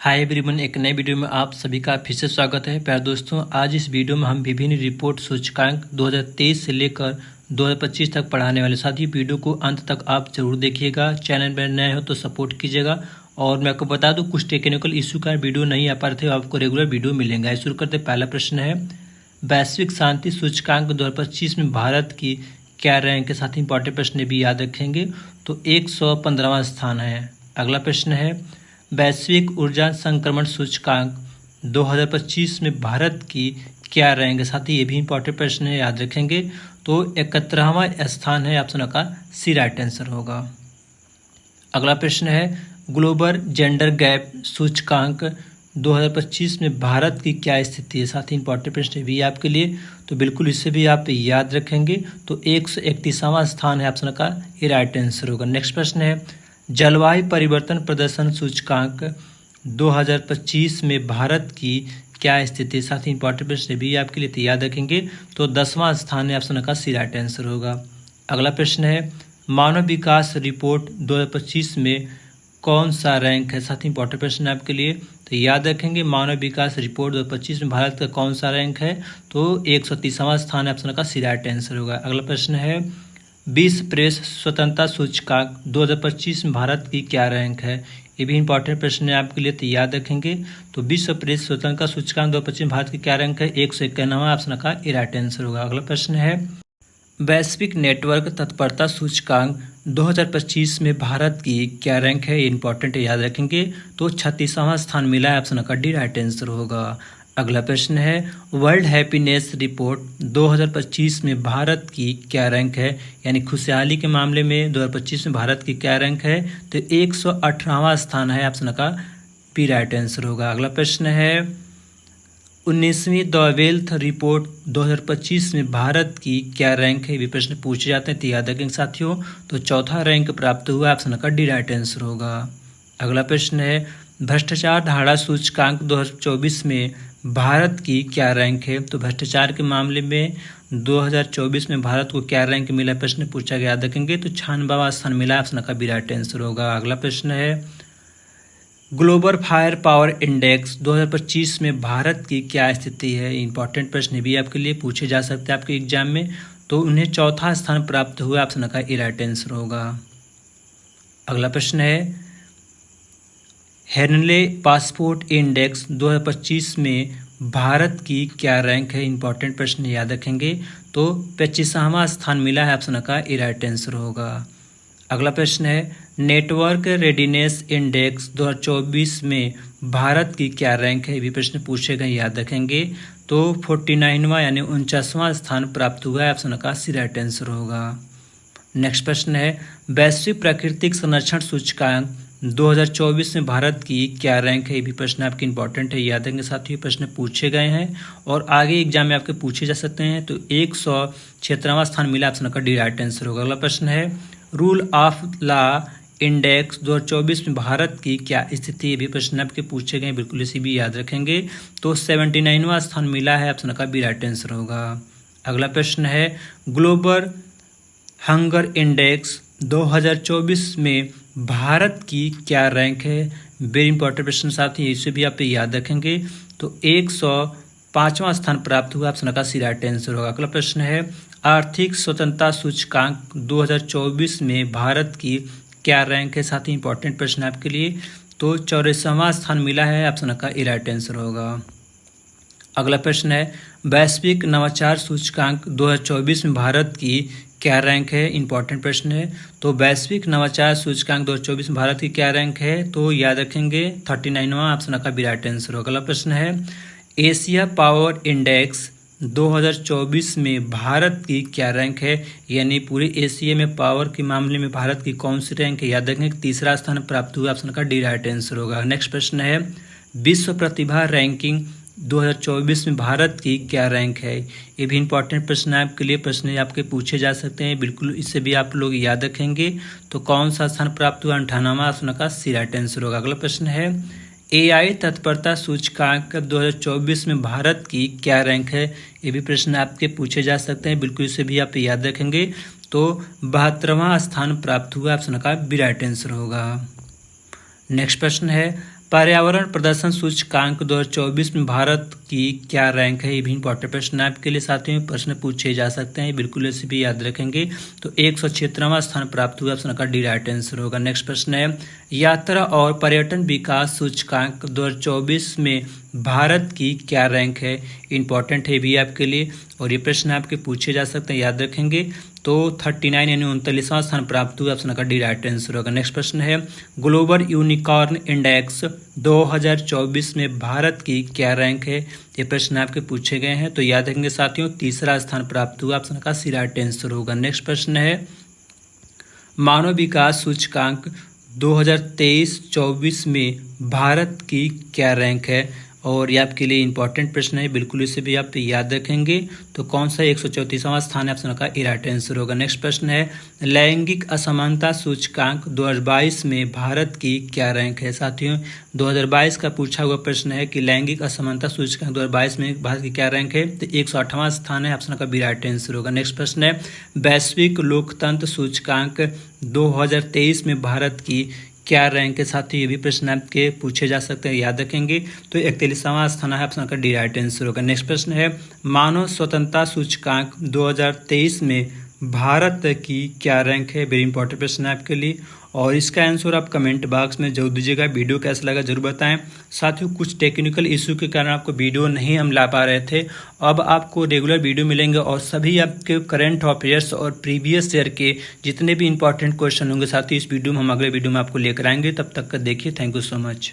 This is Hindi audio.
हाय एवरीवन, एक नए वीडियो में आप सभी का फिर से स्वागत है। प्यारे दोस्तों, आज इस वीडियो में हम विभिन्न रिपोर्ट सूचकांक 2023 से लेकर 2025 तक पढ़ाने वाले। साथ ही वीडियो को अंत तक आप जरूर देखिएगा। चैनल पर नए हो तो सपोर्ट कीजिएगा। और मैं आपको बता दूं, कुछ टेक्निकल इशू का वीडियो नहीं आ पा रहे थे, आपको रेगुलर वीडियो मिलेंगे। शुरू करते। पहला प्रश्न है, वैश्विक शांति सूचकांक 2025 में भारत की क्या रैंक के साथ इंपॉर्टेंट प्रश्न भी याद रखेंगे तो 115वां स्थान है। अगला प्रश्न है, वैश्विक ऊर्जा संक्रमण सूचकांक 2025 में भारत की क्या रैंक है। साथ ही ये भी इंपॉर्टेंट प्रश्न है, याद रखेंगे तो 71वां स्थान है। ऑप्शन का सी राइट आंसर होगा। अगला प्रश्न है, ग्लोबल जेंडर गैप सूचकांक 2025 में भारत की क्या स्थिति है। साथ ही इंपॉर्टेंट प्रश्न भी आपके लिए, तो बिल्कुल इसे भी आप याद रखेंगे तो 131वां स्थान है। ऑप्शन का ये राइट आंसर होगा। नेक्स्ट प्रश्न है, जलवायु परिवर्तन प्रदर्शन सूचकांक 2025 में भारत की क्या स्थिति। साथ ही इंपॉर्टेंट प्रश्न भी आपके लिए, याद रखेंगे तो 10वां स्थान है। ऑप्शन का सी राइट आंसर होगा। अगला प्रश्न है, मानव विकास रिपोर्ट 2025 में कौन सा रैंक है। साथ ही इंपॉर्टेंट प्रश्न है आपके लिए, तो याद रखेंगे मानव विकास रिपोर्ट 2025 में भारत का कौन सा रैंक है तो 130वां स्थान है। ऑप्शन का सी राइट आंसर होगा। अगला प्रश्न है, विश्व प्रेस स्वतंत्रता सूचकांक 2025 में भारत की क्या रैंक है। ये भी इंपॉर्टेंट प्रश्न है आपके लिए, तो याद रखेंगे तो विश्व प्रेस स्वतंत्रता सूचकांक 2025 में भारत की क्या रैंक है 191वां। ऑप्शन का ये राइट आंसर होगा। अगला प्रश्न है, वैश्विक नेटवर्क तत्परता सूचकांक 2025 में भारत की क्या रैंक है। ये इंपॉर्टेंट है, याद रखेंगे तो 36वां स्थान मिला है। ऑप्शन का डी राइट आंसर होगा। अगला प्रश्न है, वर्ल्ड हैप्पीनेस रिपोर्ट 2025 में भारत की क्या रैंक है। यानी खुशहाली के मामले में 2025 में भारत की क्या रैंक है तो 118वां स्थान है। ऑप्शन का बी राइट आंसर होगा। अगला प्रश्न है, 19वीं द वेल्थ रिपोर्ट 2025 में भारत की क्या रैंक है। ये प्रश्न पूछे जाते हैं, तो याद रखेंगे साथियों तो चौथा रैंक प्राप्त हुआ। ऑप्शन का डी राइट आंसर होगा। अगला प्रश्न है, भ्रष्टाचार धारणा सूचकांक 2024 में भारत की क्या रैंक है। तो भ्रष्टाचार के मामले में 2024 में भारत को क्या रैंक मिला, प्रश्न पूछा गया, याद रखेंगे तो 96वां स्थान मिला। ऑप्शन का बी राइट आंसर होगा। अगला प्रश्न है, ग्लोबल फायर पावर इंडेक्स 2025 में भारत की क्या स्थिति है। इंपॉर्टेंट प्रश्न भी आपके लिए पूछे जा सकते हैं आपके एग्जाम में, तो उन्हें चौथा स्थान प्राप्त हुआ। ऑप्शन का ए राइट आंसर होगा। अगला प्रश्न है, हेनले पासपोर्ट इंडेक्स 2025 में भारत की क्या रैंक है। इंपॉर्टेंट प्रश्न याद रखेंगे तो 25वां स्थान मिला है। ऑप्शन का ए राइट आंसर होगा। अगला प्रश्न है, नेटवर्क रेडीनेस इंडेक्स 2024 में भारत की क्या रैंक है। ये भी प्रश्न पूछे गए, याद रखेंगे तो 49वां यानी 49वां स्थान प्राप्त हुआ है। ऑप्शन का सी राइट आंसर होगा। नेक्स्ट प्रश्न है, वैश्विक प्राकृतिक संरक्षण सूचकांक 2024 में भारत की क्या रैंक है। ये भी प्रश्न आपके इंपॉर्टेंट है, याद रखेंगे साथियों, प्रश्न पूछे गए हैं और आगे एग्जाम में आपके पूछे जा सकते हैं। तो 176वां स्थान मिला। ऑप्शन का डी राइट आंसर होगा। अगला प्रश्न है, रूल ऑफ लॉ इंडेक्स 2024 में भारत की क्या स्थिति। ये भी प्रश्न आपके पूछे गए, बिल्कुल इसी भी याद रखेंगे तो 79वां स्थान मिला है। ऑप्शन का बी राइट आंसर होगा। अगला प्रश्न है, ग्लोबल हंगर इंडेक्स 2024 में भारत की क्या रैंक है। वेरी इंपॉर्टेंट प्रश्न साथ ही, इसे भी आप याद रखेंगे तो 105वां स्थान प्राप्त हुआ। ऑप्शन का सी राइट आंसर होगा। अगला प्रश्न है, आर्थिक स्वतंत्रता सूचकांक 2024 में भारत की क्या रैंक है। साथ ही इंपॉर्टेंट प्रश्न आपके लिए, तो 84वां स्थान मिला है। ऑप्शन का ए राइट आंसर होगा। अगला प्रश्न है, वैश्विक नवाचार सूचकांक 2024 में भारत की क्या रैंक है। इंपॉर्टेंट प्रश्न है, तो वैश्विक नवाचार सूचकांक 2024 में भारत की क्या रैंक है तो याद रखेंगे 39वां। ऑप्शन का बी राइट आंसर होगा। अगला प्रश्न है, एशिया पावर इंडेक्स 2024 में भारत की क्या रैंक है। यानी पूरे एशिया में पावर के मामले में भारत की कौन सी रैंक है, याद रखेंगे तीसरा स्थान प्राप्त हुआ। ऑप्शन का डी राइट आंसर होगा। नेक्स्ट प्रश्न है, विश्व प्रतिभा रैंकिंग 2024 में भारत की क्या रैंक है। ये भी इंपॉर्टेंट प्रश्न है आपके लिए, प्रश्न आपके पूछे जा सकते हैं, बिल्कुल इससे भी आप लोग याद रखेंगे तो कौन सा स्थान प्राप्त हुआ 98वां। ऑप्शन का सी राइट आंसर होगा। अगला प्रश्न है, एआई तत्परता सूचकांक 2024 में भारत की क्या रैंक है। ये भी प्रश्न आपके पूछे जा सकते हैं, बिल्कुल इसे भी आप याद रखेंगे तो 72वां स्थान प्राप्त हुआ। ऑप्शन का बी राइट आंसर होगा। नेक्स्ट प्रश्न है, पर्यावरण प्रदर्शन सूचकांक 2024 में भारत की क्या रैंक है? ये भी इंपॉर्टेंट प्रश्न आपके लिए साथियों, प्रश्न पूछे जा सकते हैं, बिल्कुल इसे भी याद रखेंगे। तो 176वां स्थान प्राप्त हुआ, ऑप्शन का डी राइट आंसर होगा। नेक्स्ट प्रश्न है, यात्रा और पर्यटन विकास सूचकांक 2024 में भारत की क्या रैंक है? इंपॉर्टेंट है भी आपके लिए, और ये प्रश्न आपके पूछे जा सकते हैं, याद रखेंगे। तो 39 यानी 39वां स्थान प्राप्त हुआ, ऑप्शन का डी राइट आंसर होगा। नेक्स्ट प्रश्न है, ग्लोबल यूनिकॉर्न इंडेक्स 2024 में भारत की क्या रैंक है? ये प्रश्न आपके पूछे गए हैं, तो याद रखेंगे साथियों, तीसरा स्थान प्राप्त हुआ, ऑप्शन का सी राइट आंसर होगा। नेक्स्ट प्रश्न है, मानव विकास सूचकांक 2023-24 में भारत की क्या रैंक है? और ये आपके लिए इंपॉर्टेंट प्रश्न है, बिल्कुल इसे भी आप याद रखेंगे। तो कौन सा 134वां स्थान है, ऑप्शन का ए राइट आंसर होगा। नेक्स्ट प्रश्न है, लैंगिक असमानता सूचकांक 2022 में भारत की क्या रैंक है? साथियों, 2022 का पूछा हुआ प्रश्न है कि लैंगिक असमानता सूचकांक 2022 में भारत की क्या रैंक है? तो 108वां स्थान है, ऑप्शन का बी राइट आंसर होगा। नेक्स्ट प्रश्न है, वैश्विक लोकतंत्र सूचकांक 2023 में भारत की क्या रैंक है? साथियों, ये भी प्रश्न आपके पूछे जा सकते हैं, याद रखेंगे। तो 41वां स्थान है, ऑप्शन का डी राइट आंसर होगा। नेक्स्ट प्रश्न है, मानव स्वतंत्रता सूचकांक 2023 में भारत की क्या रैंक है? वेरी इंपॉर्टेंट प्रश्न है आपके लिए, और इसका आंसर आप कमेंट बॉक्स में जरूर दीजिएगा। वीडियो कैसा लगा जरूर बताएं। साथियों, कुछ टेक्निकल इशू के कारण आपको वीडियो नहीं हम ला पा रहे थे, अब आपको रेगुलर वीडियो मिलेंगे, और सभी आपके करंट अफेयर्स और प्रीवियस ईयर के जितने भी इंपॉर्टेंट क्वेश्चन होंगे साथियों, इस वीडियो में हम अगले वीडियो में आपको लेकर आएंगे। तब तक का देखिए, थैंक यू सो मच।